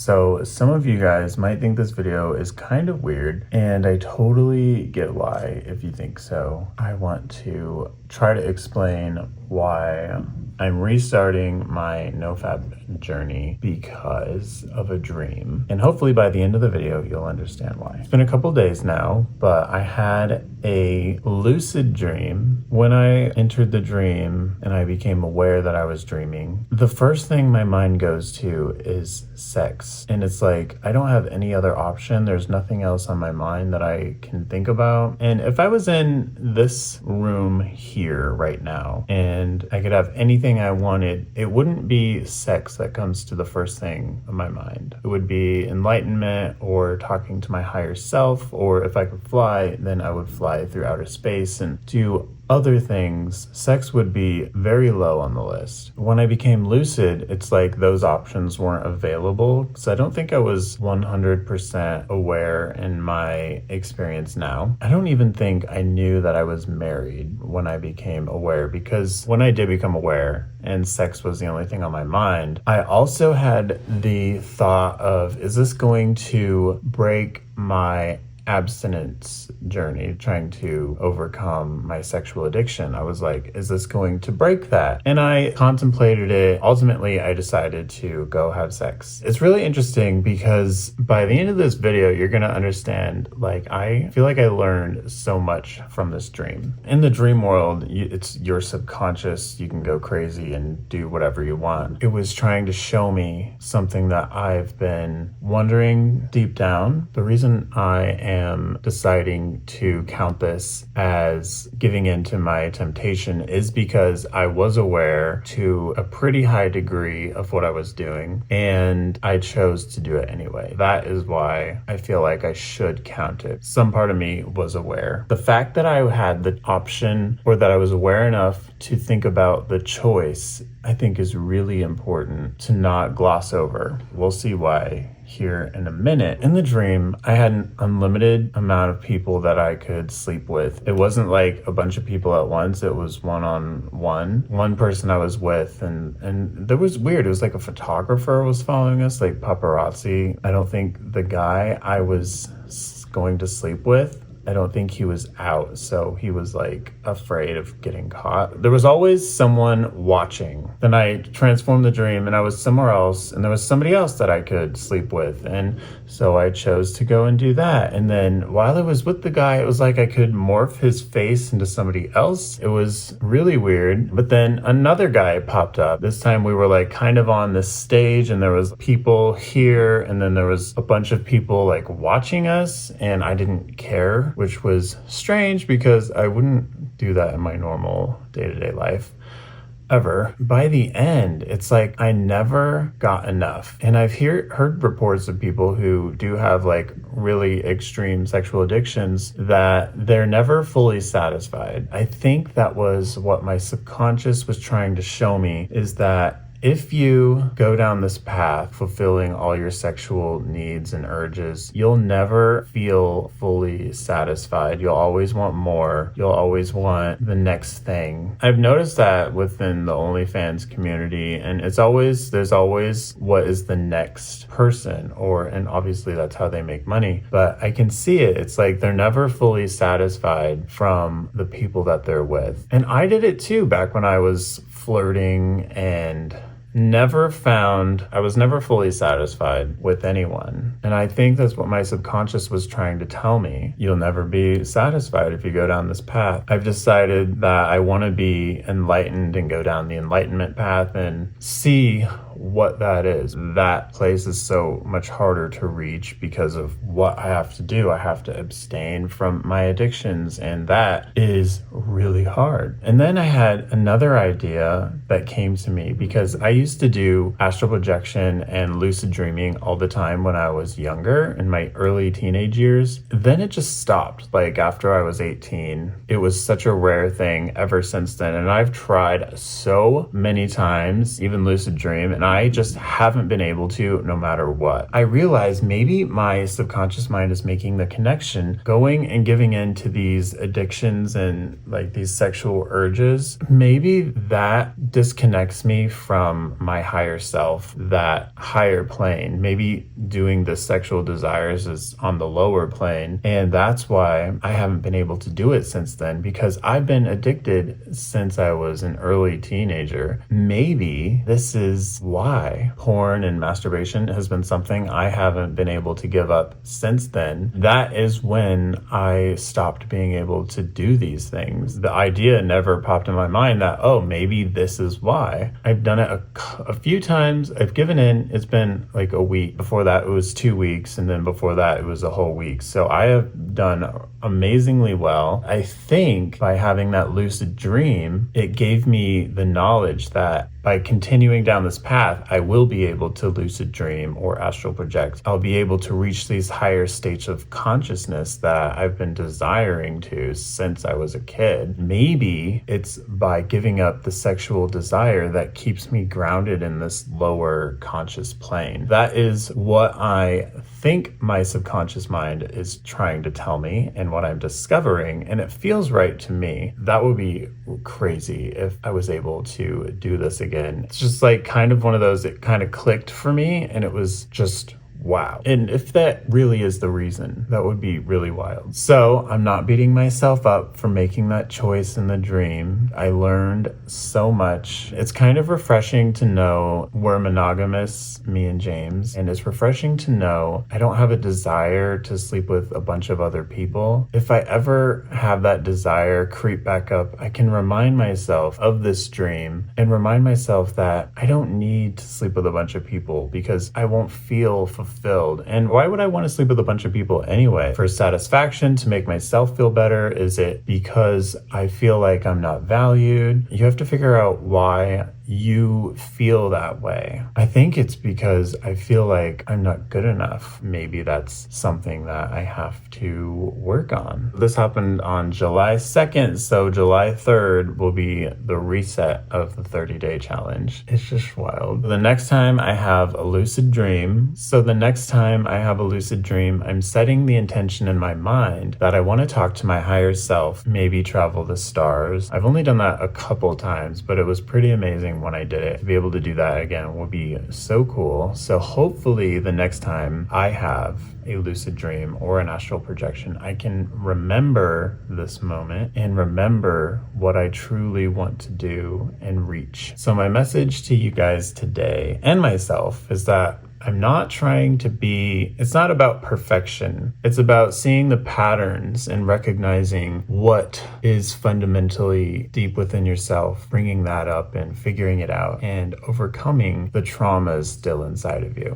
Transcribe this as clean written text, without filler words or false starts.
So some of you guys might think this video is kind of weird, and I totally get why if you think so. I want to try to explain why I'm restarting my NoFap journey because of a dream. And hopefully by the end of the video, you'll understand why. It's been a couple days now, but I had a lucid dream. When I entered the dream and I became aware that I was dreaming, the first thing my mind goes to is sex. And it's like, I don't have any other option. There's nothing else on my mind that I can think about. And if I was in this room here right now and I could have anything I wanted, it wouldn't be sex that comes to the first thing of my mind. It would be enlightenment or talking to my higher self, or if I could fly, then I would fly through outer space and do other things. Sex would be very low on the list. When I became lucid, it's like those options weren't available. So I don't think I was 100% aware in my experience now. I don't even think I knew that I was married when I became aware, because when I did become aware and sex was the only thing on my mind, I also had the thought of, is this going to break my abstinence journey, trying to overcome my sexual addiction? I was like, is this going to break that? And I contemplated it. Ultimately, I decided to go have sex. It's really interesting because by the end of this video, you're going to understand, like, I feel like I learned so much from this dream. In the dream world, it's your subconscious. You can go crazy and do whatever you want. It was trying to show me something that I've been wondering deep down. The reason I am deciding to count this as giving in to my temptation is because I was aware to a pretty high degree of what I was doing, and I chose to do it anyway. That is why I feel like I should count it. Some part of me was aware. The fact that I had the option, or that I was aware enough to think about the choice, I think is really important to not gloss over. We'll see why here in a minute. In the dream, I had an unlimited amount of people that I could sleep with. It wasn't like a bunch of people at once. It was one-on-one. One person I was with, and that was weird. It was like a photographer was following us, like paparazzi. I don't think the guy I was going to sleep with, I don't think he was out, so he was like afraid of getting caught. There was always someone watching. Then I transformed the dream and I was somewhere else, and there was somebody else that I could sleep with, and so I chose to go and do that. And then while I was with the guy, it was like I could morph his face into somebody else. It was really weird. But then another guy popped up. This time we were like kind of on this stage, and there was people here, and then there was a bunch of people like watching us, and I didn't care, which was strange because I wouldn't do that in my normal day-to-day life ever. By the end, it's like I never got enough. And I've heard reports of people who do have like really extreme sexual addictions that they're never fully satisfied. I think that was what my subconscious was trying to show me, is that if you go down this path, fulfilling all your sexual needs and urges, you'll never feel fully satisfied. You'll always want more. You'll always want the next thing. I've noticed that within the OnlyFans community, and there's always what is the next person, and obviously that's how they make money. But I can see it. It's like they're never fully satisfied from the people that they're with. And I did it too back when I was flirting, and I was never fully satisfied with anyone. And I think that's what my subconscious was trying to tell me. You'll never be satisfied if you go down this path. I've decided that I want to be enlightened and go down the enlightenment path and see what that is. That place is so much harder to reach because of what I have to do. I have to abstain from my addictions, and that is really hard. And then I had another idea that came to me, because I used to do astral projection and lucid dreaming all the time when I was younger, in my early teenage years. Then it just stopped. Like after I was 18, it was such a rare thing ever since then. And I've tried so many times, even lucid dream, and and I just haven't been able to, no matter what. I realized maybe my subconscious mind is making the connection, going and giving in to these addictions and like these sexual urges. Maybe that disconnects me from my higher self, that higher plane. Maybe doing the sexual desires is on the lower plane, and that's why I haven't been able to do it since then, because I've been addicted since I was an early teenager. Maybe this is why porn and masturbation has been something I haven't been able to give up since then. That is when I stopped being able to do these things. The idea never popped in my mind that, oh, maybe this is why. I've done it a few times. I've given in. It's been like a week. Before that, it was 2 weeks. And then before that, it was a whole week. So I have done amazingly well. I think by having that lucid dream, it gave me the knowledge that by continuing down this path, I will be able to lucid dream or astral project. I'll be able to reach these higher states of consciousness that I've been desiring to since I was a kid. Maybe it's by giving up the sexual desire that keeps me grounded in this lower conscious plane. That is what I think my subconscious mind is trying to tell me and what I'm discovering, and it feels right to me. That would be crazy if I was able to do this again. It's just like kind of one of those, it kind of clicked for me, and it was just wow. And if that really is the reason, that would be really wild. So I'm not beating myself up for making that choice in the dream. I learned so much. It's kind of refreshing to know we're monogamous, me and James, and it's refreshing to know I don't have a desire to sleep with a bunch of other people. If I ever have that desire creep back up, I can remind myself of this dream and remind myself that I don't need to sleep with a bunch of people because I won't feel fulfilled. And why would I want to sleep with a bunch of people anyway? For satisfaction, to make myself feel better? Is it because I feel like I'm not valued? You have to figure out why you feel that way. I think it's because I feel like I'm not good enough. Maybe that's something that I have to work on. This happened on July 2nd, so July 3rd will be the reset of the 30-day challenge. It's just wild. The next time I have a lucid dream, I'm setting the intention in my mind that I want to talk to my higher self, maybe travel the stars. I've only done that a couple times, but it was pretty amazing when I did it. To be able to do that again will be so cool. So hopefully the next time I have a lucid dream or an astral projection, I can remember this moment and remember what I truly want to do and reach. So my message to you guys today and myself is that I'm not trying to be, it's not about perfection. It's about seeing the patterns and recognizing what is fundamentally deep within yourself, bringing that up and figuring it out and overcoming the traumas still inside of you.